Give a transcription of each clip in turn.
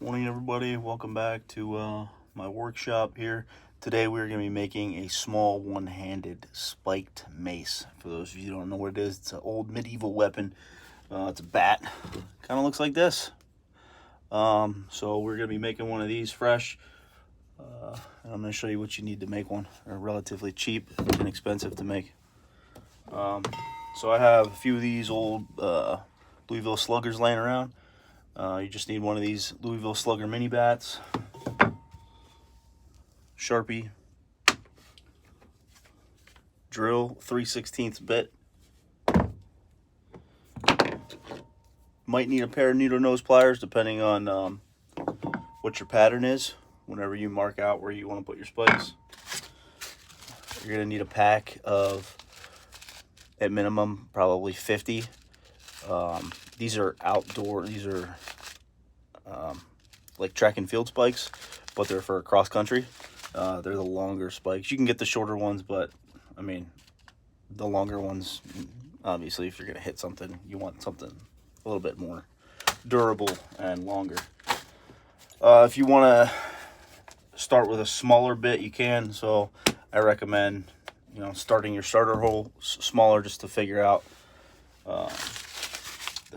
Morning everybody, welcome back to my workshop here. Today we're going to be making a small one-handed spiked mace. For those of you who don't know what it is, it's an old medieval weapon. It's a bat, kind of looks like this. So we're going to be making one of these fresh. And I'm going to show you what you need to make one. They're relatively cheap and inexpensive to make. So I have a few of these old Louisville sluggers laying around. You just need one of these Louisville slugger mini bats, Sharpie, drill, 3/16 bit. Might need a pair of needle nose pliers depending on what your pattern is. Whenever you mark out where you want to put your spikes, you're going to need a pack of, at minimum, probably 50. These are outdoor, these are like track and field spikes, but they're for cross country. They're the longer spikes. You can get the shorter ones, but I mean, the longer ones, obviously, if you're going to hit something, you want something a little bit more durable and longer. If you want to start with a smaller bit, you can. So I recommend, starting your starter hole smaller just to figure out the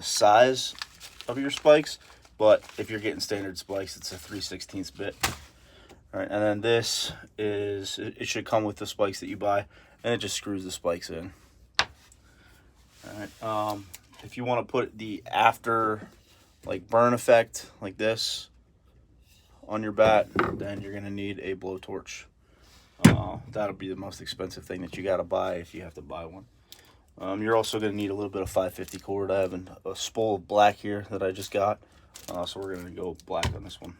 size of your spikes. But if you're getting standard spikes, it's a 3/16 bit. All right, and then this is, it should come with the spikes that you buy, and it just screws the spikes in. All right, if you want to put the after, like, burn effect, like this, on your bat, then you're going to need a blowtorch. That'll be the most expensive thing that you got to buy if you have to buy one. You're also going to need a little bit of 550 cord. I have a spool of black here that I just got, so we're going to go black on this one.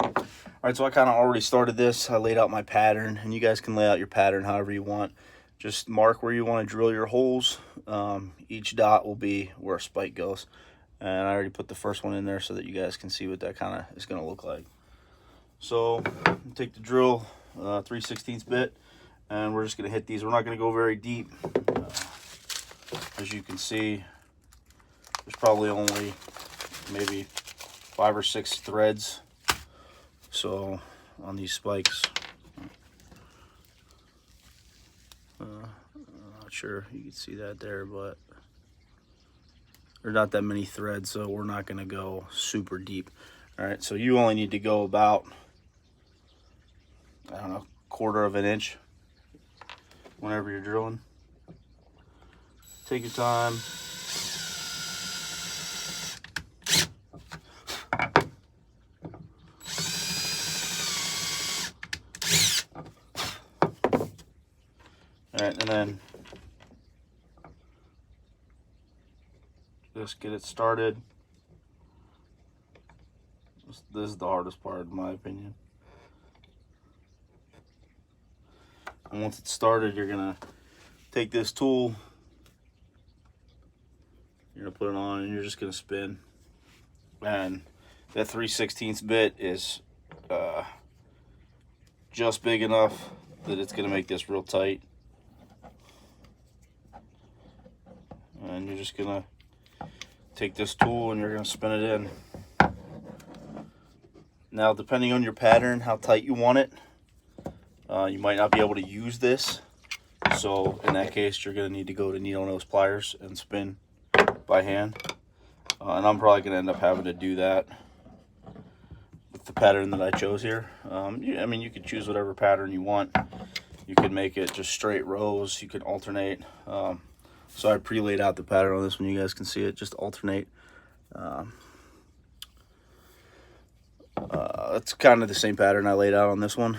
Alright, so I kind of already started this. I laid out my pattern, and you guys can lay out your pattern however you want. Just mark where you want to drill your holes. Each dot will be where a spike goes. And I already put the first one in there so that you guys can see what that kind of is going to look like. So, take the drill, 3/16 bit, and we're just going to hit these. We're not going to go very deep. As you can see, there's probably only maybe 5 or 6 threads. So on these spikes, I'm not sure you can see that there, but there's not that many threads, so we're not going to go super deep. All right, so you only need to go about, I don't know, 1/4 of an inch whenever you're drilling. Take your time. All right, and then just get it started. This is the hardest part, in my opinion. And once it's started, you're gonna take this tool, you're gonna put it on, and you're just gonna spin. And that 3/16 bit is just big enough that it's gonna make this real tight. And you're just gonna take this tool and you're gonna spin it in. Now, depending on your pattern, how tight you want it, you might not be able to use this. So in that case, you're gonna need to go to needle nose pliers and spin by hand. And I'm probably gonna end up having to do that with the pattern that I chose here. I mean, you could choose whatever pattern you want. You can make it just straight rows. You can alternate. So I pre-laid out the pattern on this one. You guys can see it. Just alternate. That's kind of the same pattern I laid out on this one.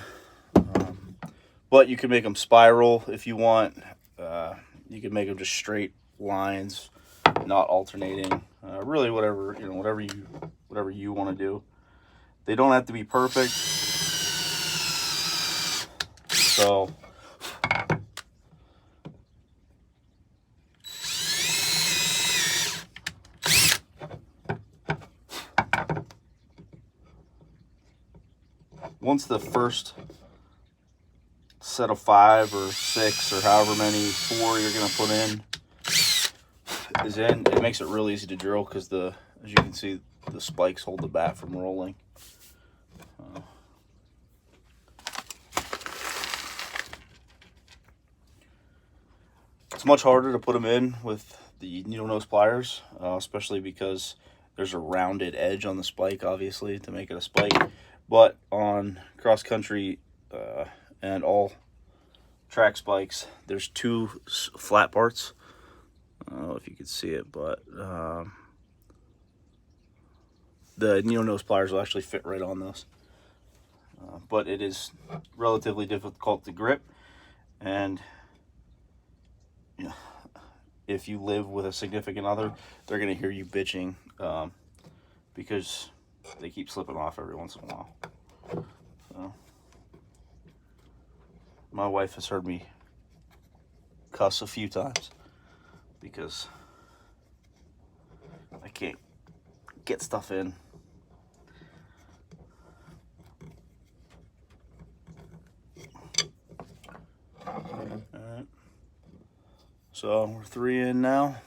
But you can make them spiral if you want. You can make them just straight lines, not alternating. Really, whatever whatever you want to do. They don't have to be perfect. So once the first set of 5 or 6 or however many 4 you're gonna put in is in, it makes it real easy to drill because As you can see, the spikes hold the bat from rolling. It's much harder to put them in with the needle nose pliers, especially because there's a rounded edge on the spike, obviously, to make it a spike. But on cross country and all track spikes, there's two flat parts. I don't know if you can see it, but the needle nose pliers will actually fit right on those. But it is relatively difficult to grip, and you know, if you live with a significant other, they're going to hear you bitching because they keep slipping off every once in a while. So, my wife has heard me cuss a few times because I can't get stuff in. Alright, so we're 3 in now.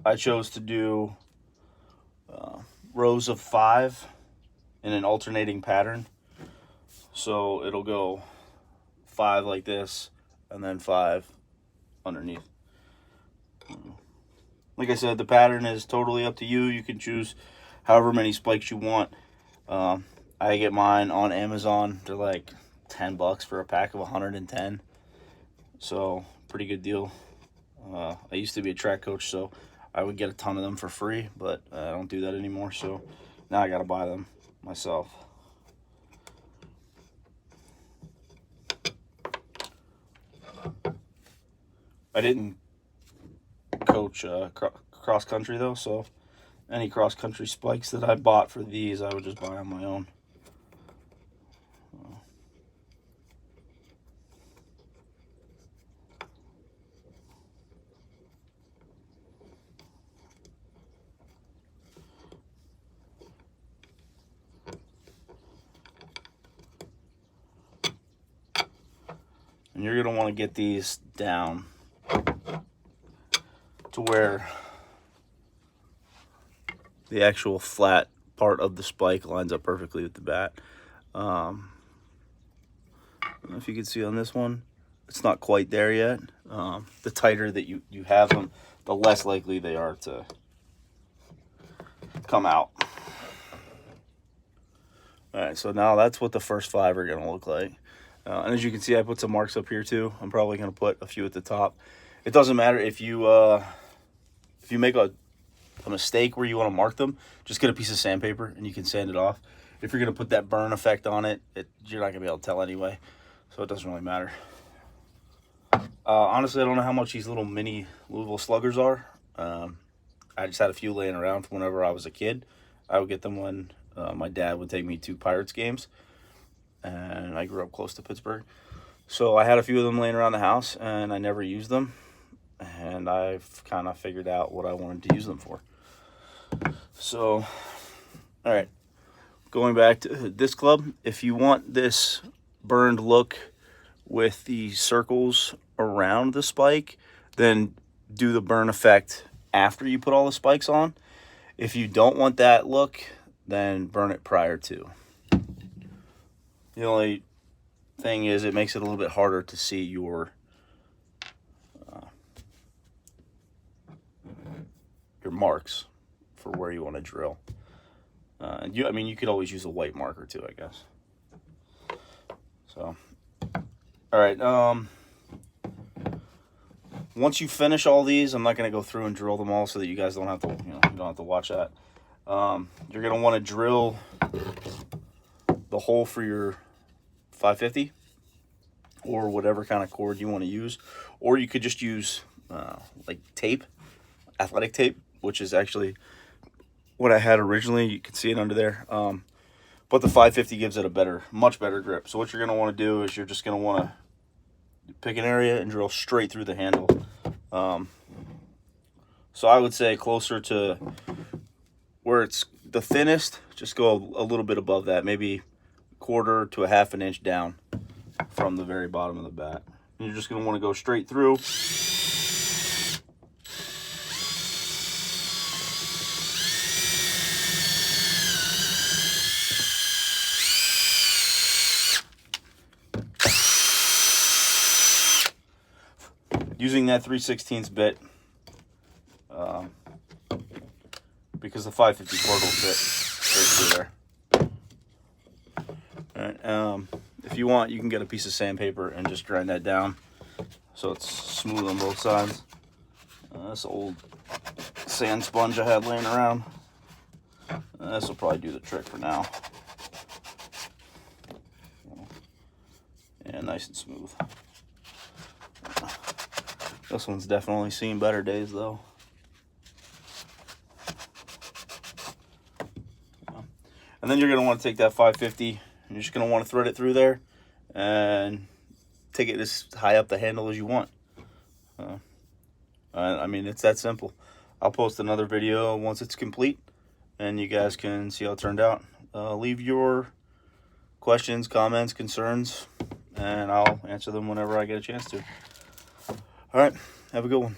I chose to do rows of 5 in an alternating pattern. So it'll go 5 like this and then 5 underneath. Like I said, the pattern is totally up to you. You can choose however many spikes you want. I get mine on Amazon. They're like $10 for a pack of 110. So pretty good deal. I used to be a track coach, so I would get a ton of them for free, but I don't do that anymore. So now I gotta buy them myself. I didn't coach cross country though, so any cross country spikes that I bought for these, I would just buy on my own. And you're going to want to get these down to where the actual flat part of the spike lines up perfectly with the bat. I don't know if you can see on this one, it's not quite there yet. The tighter that you have them, the less likely they are to come out. All right, so now that's what the first 5 are going to look like. And as you can see, I put some marks up here too. I'm probably going to put a few at the top. It doesn't matter if you make a mistake where you want to mark them, just get a piece of sandpaper and you can sand it off. If you're going to put that burn effect on it, you're not going to be able to tell anyway, so it doesn't really matter. Honestly, I don't know how much these little mini Louisville sluggers are. I just had a few laying around from whenever I was a kid. I would get them when my dad would take me to Pirates games. And I grew up close to Pittsburgh. So I had a few of them laying around the house, and I never used them. And I've kind of figured out what I wanted to use them for. So, all right. Going back to this club, if you want this burned look with the circles around the spike, then do the burn effect after you put all the spikes on. If you don't want that look, then burn it prior to. The only thing is it makes it a little bit harder to see your marks for where you want to drill. I mean, you could always use a white marker too, I guess. So, all right. Once you finish all these, I'm not going to go through and drill them all so that you guys don't have to, you don't have to watch that. You're going to want to drill the hole for your 550 or whatever kind of cord you want to use, or you could just use like tape, athletic tape, which is actually what I had originally. You can see it under there, but the 550 gives it a much better grip. So what you're going to want to do is you're just going to want to pick an area and drill straight through the handle. So I would say closer to where it's the thinnest, just go a little bit above that, maybe 1/4 to 1/2 inch down from the very bottom of the bat. And you're just going to want to go straight through. using that 3/16 bit, because the 550 cord will fit straight through there. All right, if you want, you can get a piece of sandpaper and just grind that down so it's smooth on both sides. This old sand sponge I had laying around, this will probably do the trick for now. And nice and smooth. This one's definitely seen better days though. And then you're going to want to take that 550, you're just going to want to thread it through there and take it as high up the handle as you want. I mean, it's that simple. I'll post another video once it's complete and you guys can see how it turned out. Leave your questions, comments, concerns, and I'll answer them whenever I get a chance to. All right, have a good one.